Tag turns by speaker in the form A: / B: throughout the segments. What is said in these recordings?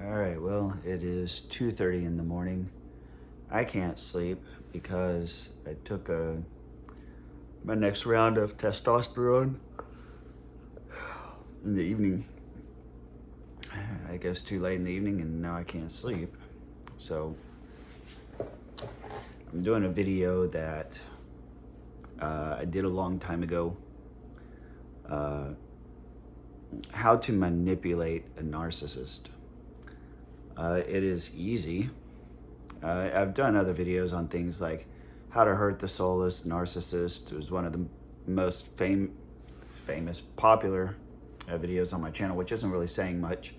A: All right, well, it is 2:30 in the morning. I can't sleep because I took my next round of testosterone in the evening. I guess too late in the evening, and now I can't sleep. So I'm doing a video that I did a long time ago. How to manipulate a narcissist. It is easy. I've done other videos on things like how to hurt the soulless narcissist. It was one of the most famous, popular videos on my channel, which isn't really saying much.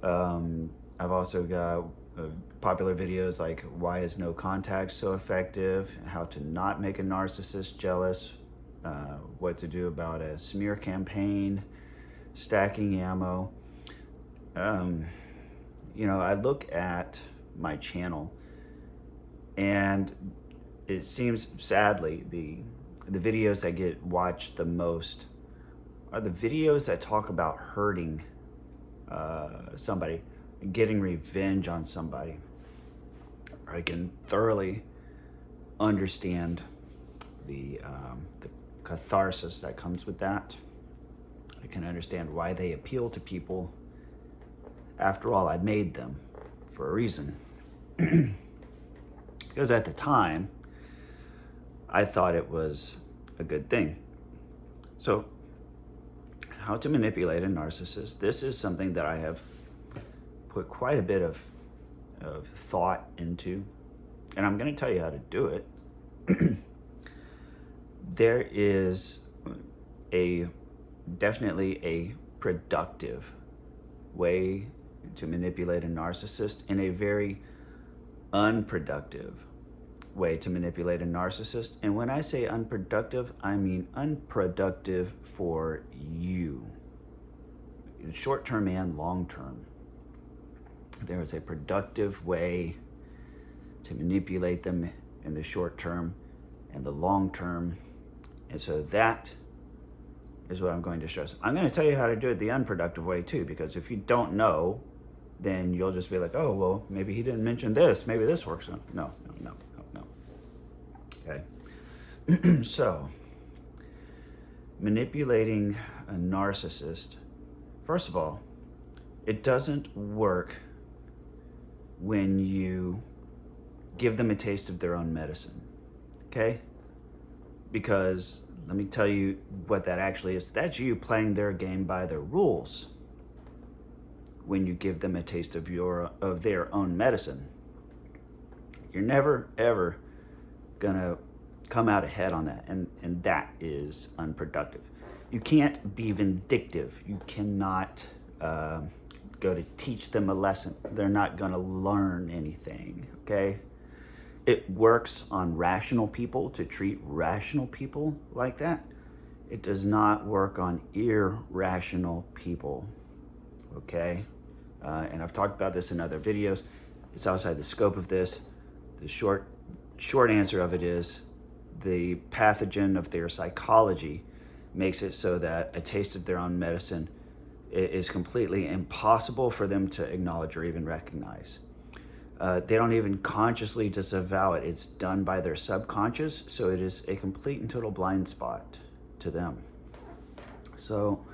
A: I've also got popular videos like why is no contact so effective, how to not make a narcissist jealous, what to do about a smear campaign, stacking ammo. I look at my channel, and it seems, sadly, the videos that get watched the most are the videos that talk about hurting somebody, getting revenge on somebody. I can thoroughly understand the catharsis that comes with that. I can understand why they appeal to people. After all, I made them for a reason. Because at the time, I thought it was a good thing. So, how to manipulate a narcissist. This is something that I have put quite a bit of thought into, and I'm going to tell you how to do it. There is definitely a productive way to manipulate a narcissist, and a very unproductive way to manipulate a narcissist. And when I say unproductive, I mean unproductive for you, short-term and long-term. There is a productive way to manipulate them in the short term and the long term. And so that is what I'm going to stress. I'm going to tell you how to do it the unproductive way too, because if you don't know, then you'll just be like, oh, well, maybe he didn't mention this. Maybe this works. No. Okay. So, manipulating a narcissist, first of all, it doesn't work when you give them a taste of their own medicine, okay? Because let me tell you what that actually is. That's you playing their game by their rules when you give them a taste of their own medicine. You're never, ever gonna come out ahead on that, and that is unproductive. You can't be vindictive. You cannot go to teach them a lesson. They're not gonna learn anything, okay? It works on rational people to treat rational people like that. It does not work on irrational people, okay? And I've talked about this in other videos. It's outside the scope of this. The short answer of it is the pathogen of their psychology makes it so that a taste of their own medicine is completely impossible for them to acknowledge or even recognize. They don't even consciously disavow it. It's done by their subconscious, so it is a complete and total blind spot to them. So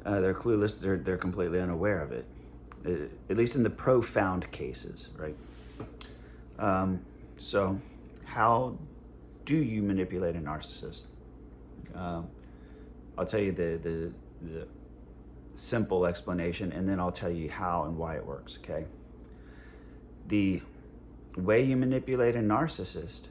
A: they're clueless, they're completely unaware of it, at least in the profound cases, right? So how do you manipulate a narcissist? I'll tell you the simple explanation, and then I'll tell you how and why it works, okay? The way you manipulate a narcissist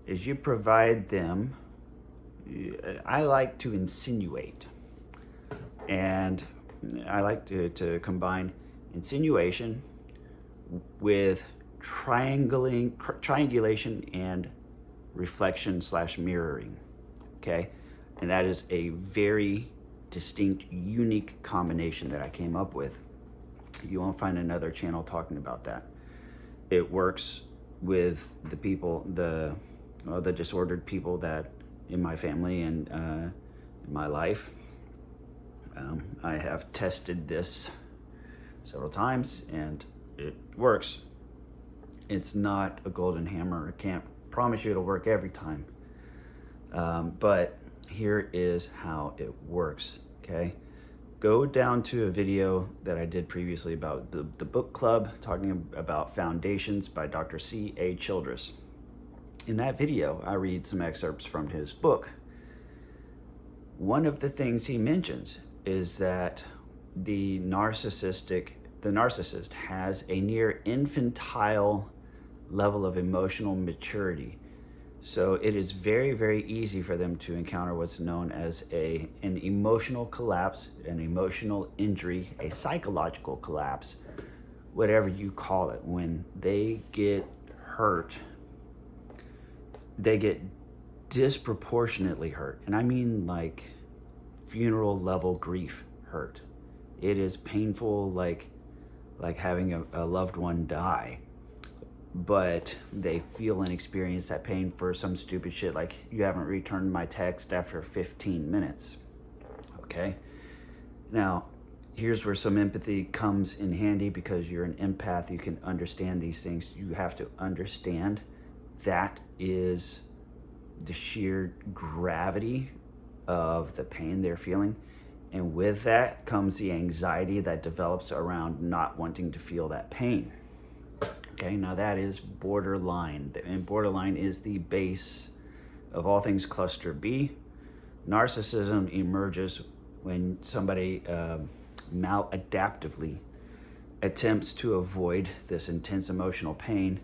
A: is you provide them, I like to insinuate, and I like to combine insinuation with triangulation and reflection/mirroring, okay? And that is a very distinct, unique combination that I came up with. You won't find another channel talking about that. It works with the people, the disordered people that in my family and in my life. I have tested this several times, and it works. It's not a golden hammer. I can't promise you it'll work every time. But here is how it works, okay? Go down to a video that I did previously about the book club, talking about Foundations by Dr. C.A. Childress. In that video, I read some excerpts from his book. One of the things he mentions is that the narcissist has a near infantile level of emotional maturity. So it is very, very easy for them to encounter what's known as an emotional collapse, an emotional injury, a psychological collapse, whatever you call it. When they get hurt, they get disproportionately hurt. And I mean like funeral level grief hurt. It is painful, like having a loved one die. But they feel and experience that pain for some stupid shit like, you haven't returned my text after 15 minutes. Okay? Now, here's where some empathy comes in handy, because you're an empath. You can understand these things. You have to understand that is the sheer gravity of the pain they're feeling. And with that comes the anxiety that develops around not wanting to feel that pain. Okay, now that is borderline, and borderline is the base of all things cluster B. Narcissism emerges when somebody maladaptively attempts to avoid this intense emotional pain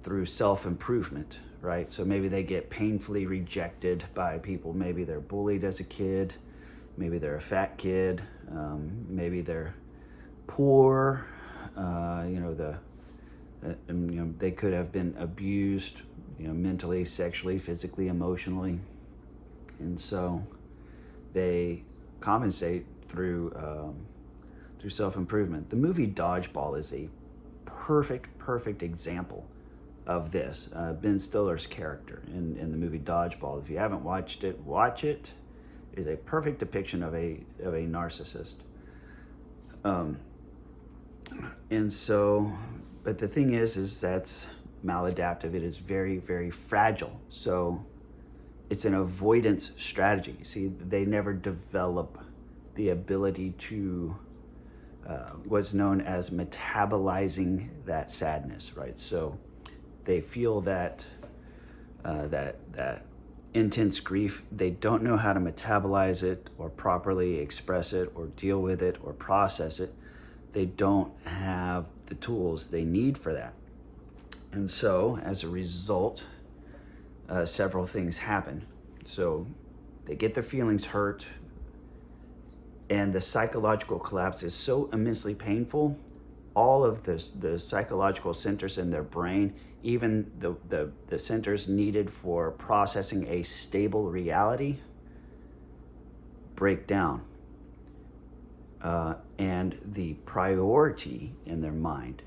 A: through self-improvement, right? So maybe they get painfully rejected by people. Maybe they're bullied as a kid. Maybe they're a fat kid. Maybe they're poor. They could have been abused, mentally, sexually, physically, emotionally. And so they compensate through self-improvement. The movie Dodgeball is a perfect example of this. Ben Stiller's character in the movie Dodgeball. If you haven't watched it, watch it. It is a perfect depiction of a narcissist. And so, but the thing is that's maladaptive. It is very, very fragile. So it's an avoidance strategy. See, they never develop the ability to what's known as metabolizing that sadness, right? So they feel that that intense grief. They don't know how to metabolize it or properly express it or deal with it or process it. They don't have the tools they need for that. And so as a result, several things happen. So they get their feelings hurt, and the psychological collapse is so immensely painful. All of the psychological centers in their brain, even the centers needed for processing a stable reality, break down. And the priority in their mind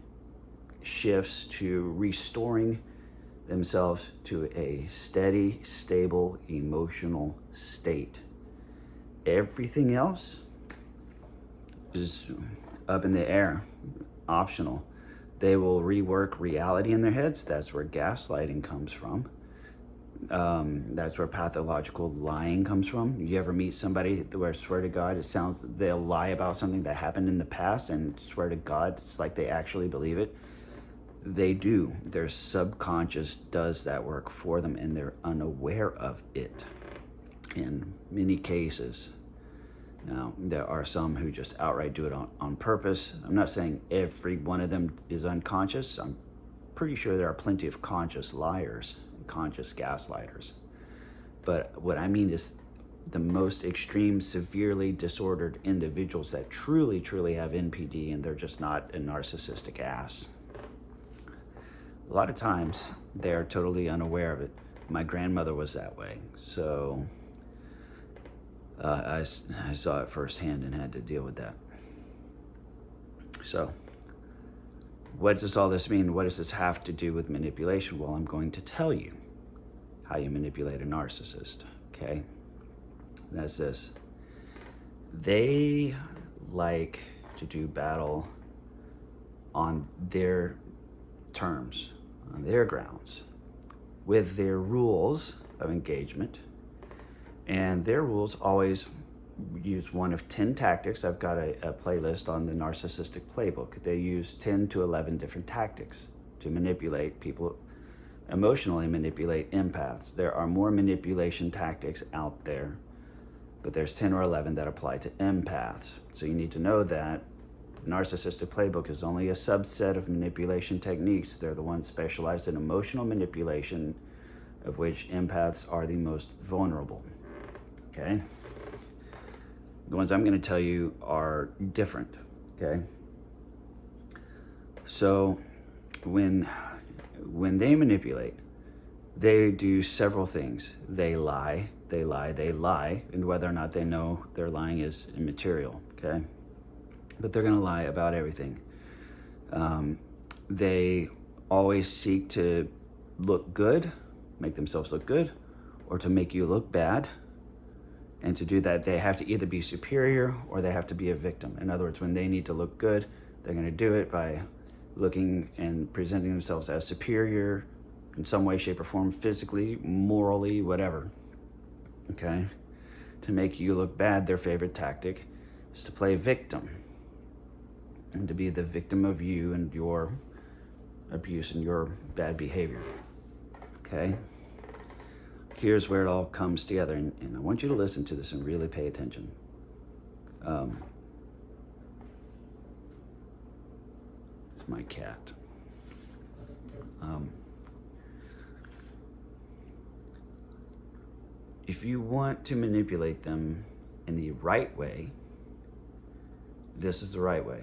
A: shifts to restoring themselves to a steady, stable, emotional state. Everything else is up in the air, optional. They will rework reality in their heads. That's where gaslighting comes from. That's where pathological lying comes from. You ever meet somebody where, swear to God, it sounds, they'll lie about something that happened in the past, and swear to God, it's like they actually believe it? They do. Their subconscious does that work for them, and they're unaware of it in many cases. Now, there are some who just outright do it on purpose. I'm not saying every one of them is unconscious. I'm pretty sure there are plenty of conscious liars, conscious gaslighters. But what I mean is the most extreme, severely disordered individuals that truly have NPD, and they're just not a narcissistic ass. A lot of times they're totally unaware of it. My grandmother was that way, so I saw it firsthand and had to deal with that. So what does all this mean? What does this have to do with manipulation? Well, I'm going to tell you how you manipulate a narcissist, okay? That's this. They like to do battle on their terms, on their grounds, with their rules of engagement. And their rules always use one of 10 tactics. I've got a playlist on the narcissistic playbook. They use 10 to 11 different tactics to manipulate people, emotionally manipulate empaths. There are more manipulation tactics out there, but there's 10 or 11 that apply to empaths. So you need to know that the narcissistic playbook is only a subset of manipulation techniques. They're the ones specialized in emotional manipulation, of which empaths are the most vulnerable. Okay? The ones I'm going to tell you are different. Okay? So when they manipulate, they do several things. They lie, and whether or not they know they're lying is immaterial, okay? But they're gonna lie about everything. They always seek to look good, make themselves look good, or to make you look bad. And to do that, they have to either be superior or they have to be a victim. In other words, when they need to look good, they're gonna do it by looking and presenting themselves as superior in some way, shape, or form, physically, morally, whatever, okay? To make you look bad, their favorite tactic is to play victim and to be the victim of you and your abuse and your bad behavior, okay? Here's where it all comes together, and I want you to listen to this and really pay attention. It's my cat. If you want to manipulate them in the right way, this is the right way.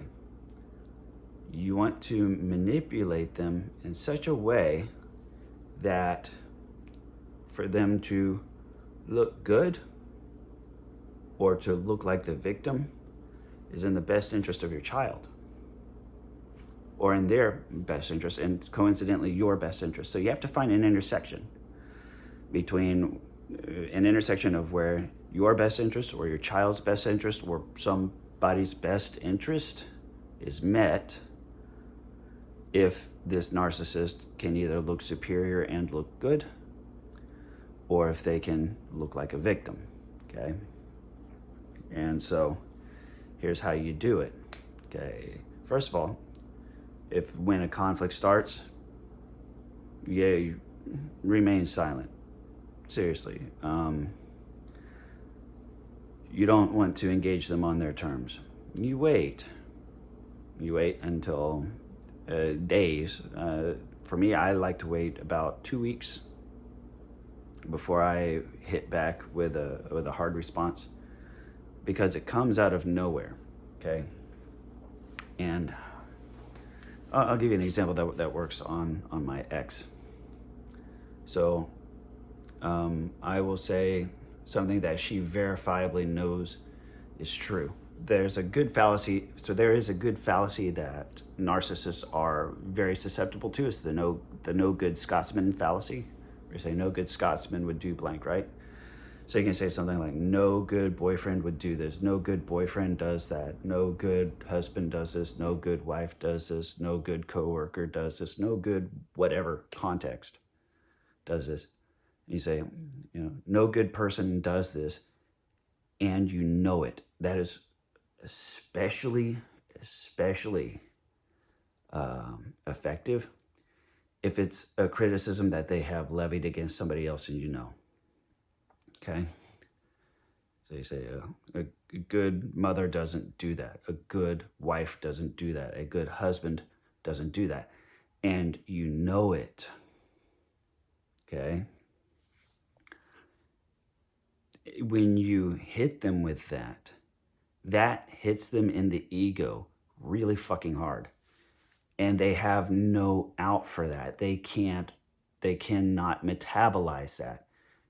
A: You want to manipulate them in such a way that for them to look good or to look like the victim is in the best interest of your child, or in their best interest, and coincidentally your best interest. So you have to find an intersection between an intersection of where your best interest or your child's best interest or somebody's best interest is met if this narcissist can either look superior and look good, or if they can look like a victim, okay? And so here's how you do it, okay? First of all, when a conflict starts, you remain silent. Seriously. You don't want to engage them on their terms. You wait. You wait until days. For me, I like to wait about 2 weeks before I hit back with a hard response, because it comes out of nowhere, okay? And I'll give you an example that works on my ex. So I will say something that she verifiably knows is true. There's a good fallacy. So there is a good fallacy that narcissists are very susceptible to. It's the no good Scotsman fallacy. Where you say no good Scotsman would do blank, right? So you can say something like, no good boyfriend would do this. No good boyfriend does that. No good husband does this. No good wife does this. No good coworker does this. No good whatever context does this. And you say, no good person does this, and you know it. That is especially effective if it's a criticism that they have levied against somebody else and you know. Okay? So you say, a good mother doesn't do that. A good wife doesn't do that. A good husband doesn't do that. And you know it. Okay? When you hit them with that, that hits them in the ego really fucking hard. And they have no out for that. They cannot metabolize that.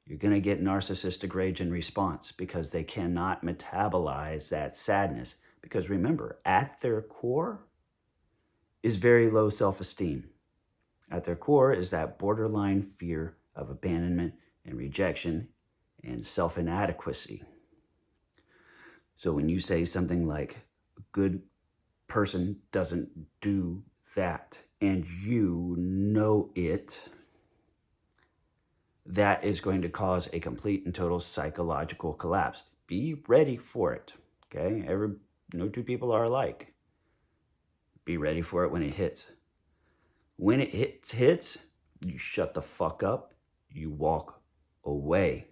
A: You're going to get narcissistic rage in response because they cannot metabolize that sadness. Because remember, at their core is very low self-esteem. At their core is that borderline fear of abandonment and rejection and self-inadequacy. So when you say something like, a good person doesn't do that, and you know it, that is going to cause a complete and total psychological collapse. Be ready for it, okay? No two people are alike. Be ready for it when it hits. When it hits, you shut the fuck up, you walk away,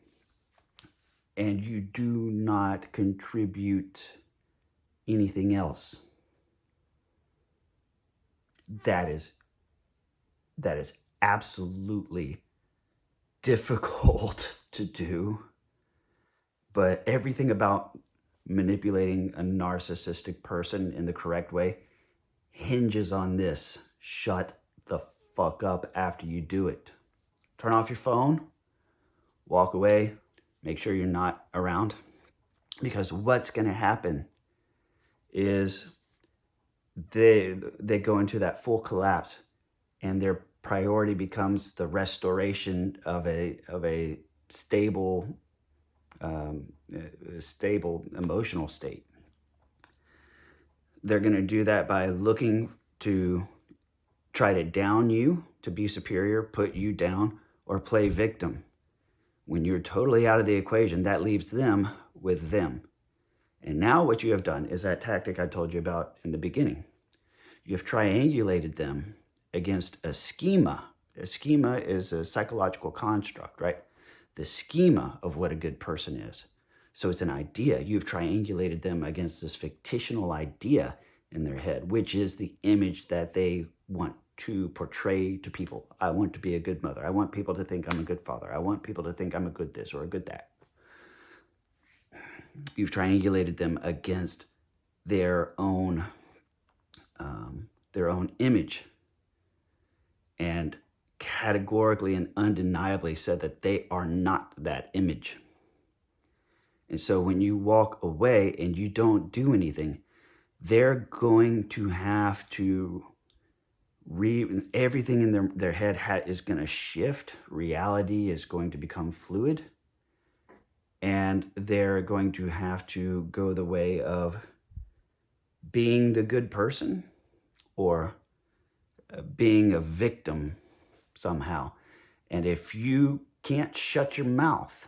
A: and you do not contribute anything else. That is absolutely difficult to do, but everything about manipulating a narcissistic person in the correct way hinges on this. Shut the fuck up after you do it. Turn off your phone, walk away, make sure you're not around, because what's going to happen is they go into that full collapse, and their priority becomes the restoration of a stable emotional state. They're going to do that by looking to try to down you, to be superior, put you down, or play victim. When you're totally out of the equation, that leaves them with them. And now what you have done is that tactic I told you about in the beginning. You've triangulated them against a schema. A schema is a psychological construct, right? The schema of what a good person is. So it's an idea. You've triangulated them against this fictional idea in their head, which is the image that they want to portray to people. I want to be a good mother. I want people to think I'm a good father. I want people to think I'm a good this or a good that. You've triangulated them against their own image, and categorically and undeniably said that they are not that image. And so when you walk away and you don't do anything, they're going to have to everything in their head is going to shift. Reality is going to become fluid, and they're going to have to go the way of being the good person or being a victim somehow. And if you can't shut your mouth,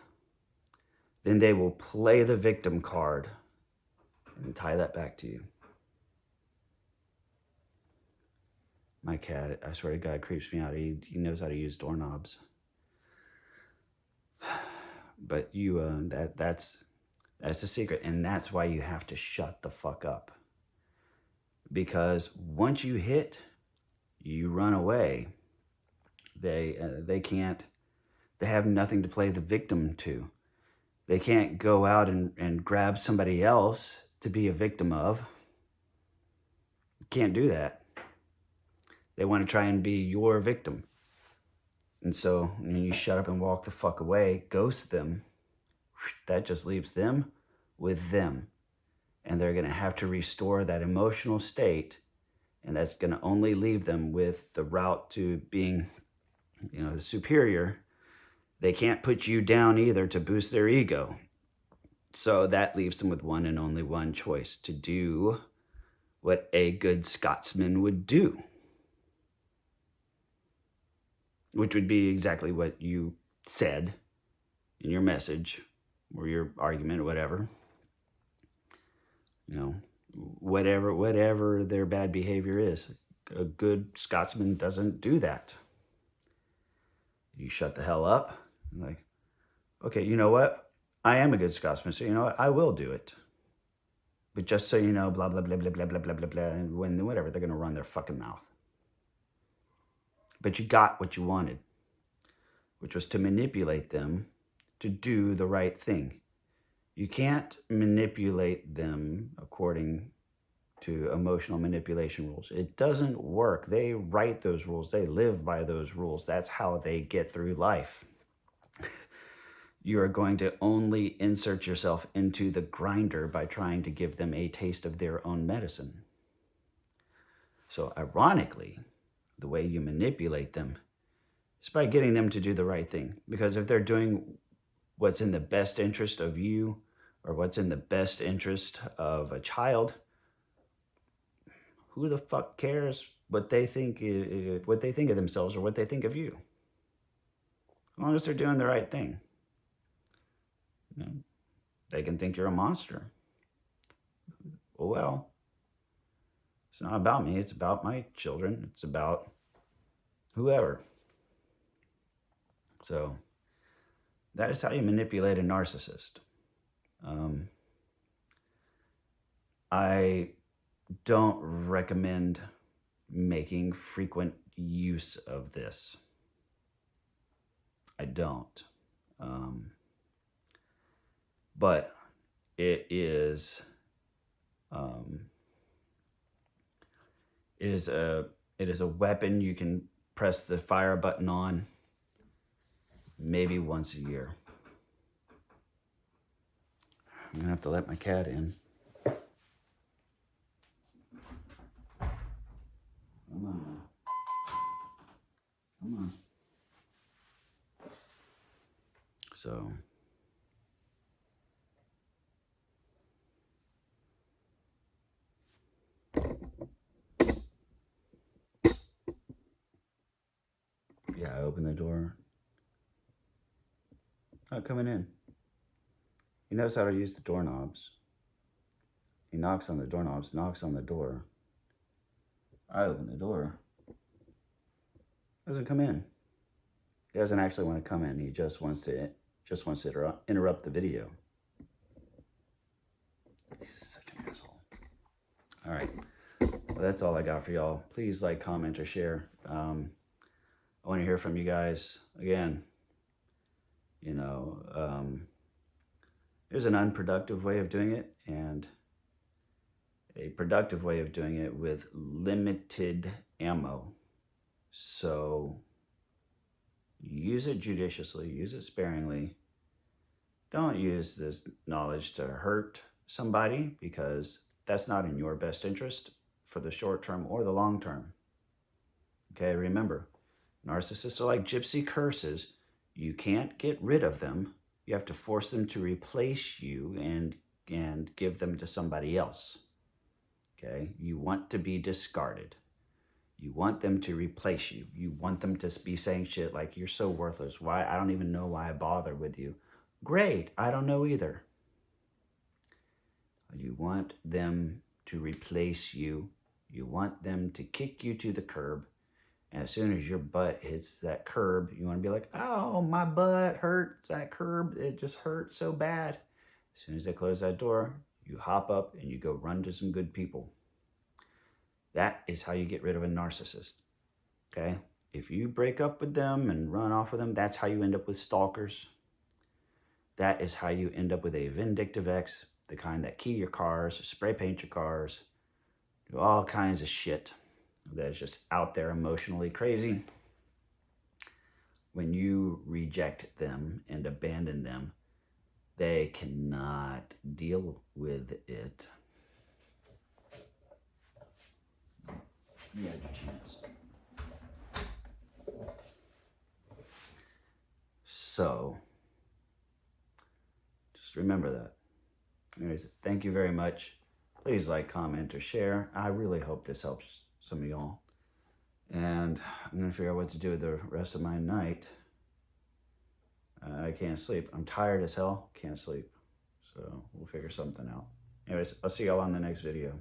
A: then they will play the victim card and tie that back to you. My cat, I swear to God, creeps me out. He knows how to use doorknobs. But that's the secret, and that's why you have to shut the fuck up. Because once you hit, you run away. They can't. They have nothing to play the victim to. They can't go out and grab somebody else to be a victim of. Can't do that. They want to try and be your victim. And so when you shut up and walk the fuck away, ghost them, that just leaves them with them. And they're going to have to restore that emotional state. And that's going to only leave them with the route to being, the superior. They can't put you down either to boost their ego. So that leaves them with one and only one choice: to do what a good Scotsman would do. Which would be exactly what you said in your message or your argument or whatever. Whatever their bad behavior is. A good Scotsman doesn't do that. You shut the hell up. Like, okay, you know what? I am a good Scotsman, so you know what? I will do it. But just so you know, blah, blah, blah, blah, blah, blah, blah, blah, blah, and whatever, they're going to run their fucking mouth. But you got what you wanted, which was to manipulate them to do the right thing. You can't manipulate them according to emotional manipulation rules. It doesn't work. They write those rules. They live by those rules. That's how they get through life. You are going to only insert yourself into the grinder by trying to give them a taste of their own medicine. So ironically, the way you manipulate them is by getting them to do the right thing. Because if they're doing what's in the best interest of you or what's in the best interest of a child, who the fuck cares what they think of themselves or what they think of you? As long as they're doing the right thing. You know, they can think you're a monster. Well, it's not about me. It's about my children. It's about whoever. So that is how you manipulate a narcissist. I don't recommend making frequent use of this. I don't. But it is a weapon you can press the fire button on maybe once a year. I'm gonna have to let my cat in. Come on. Come on. So yeah, I open the door. Not coming in. He knows how to use the doorknobs. He knocks on the doorknobs, knocks on the door. I open the door. Doesn't come in. He doesn't actually want to come in. He just wants to interrupt the video. He's such an asshole. All right. Well, that's all I got for y'all. Please like, comment, or share. I want to hear from you guys. Again, there's an unproductive way of doing it and a productive way of doing it with limited ammo. So use it judiciously, use it sparingly. Don't use this knowledge to hurt somebody, because that's not in your best interest for the short term or the long term. Okay, remember, narcissists are like gypsy curses. You can't get rid of them. You have to force them to replace you and give them to somebody else. Okay, you want to be discarded. You want them to replace you. You want them to be saying shit like, you're so worthless. Why? I don't even know why I bother with you. Great, I don't know either. You want them to replace you. You want them to kick you to the curb. And as soon as your butt hits that curb, you want to be like, oh, my butt hurts, that curb, it just hurts so bad. As soon as they close that door, you hop up and you go run to some good people. That is how you get rid of a narcissist, okay? If you break up with them and run off with them, that's how you end up with stalkers. That is how you end up with a vindictive ex, the kind that key your cars, spray paint your cars, do all kinds of shit that is just out there emotionally crazy. When you reject them and abandon them, they cannot deal with it. You had your chance. So, just remember that. Anyways, thank you very much. Please like, comment, or share. I really hope this helps some of y'all. And I'm going to figure out what to do with the rest of my night. I can't sleep. I'm tired as hell. Can't sleep. So we'll figure something out. Anyways, I'll see y'all on the next video.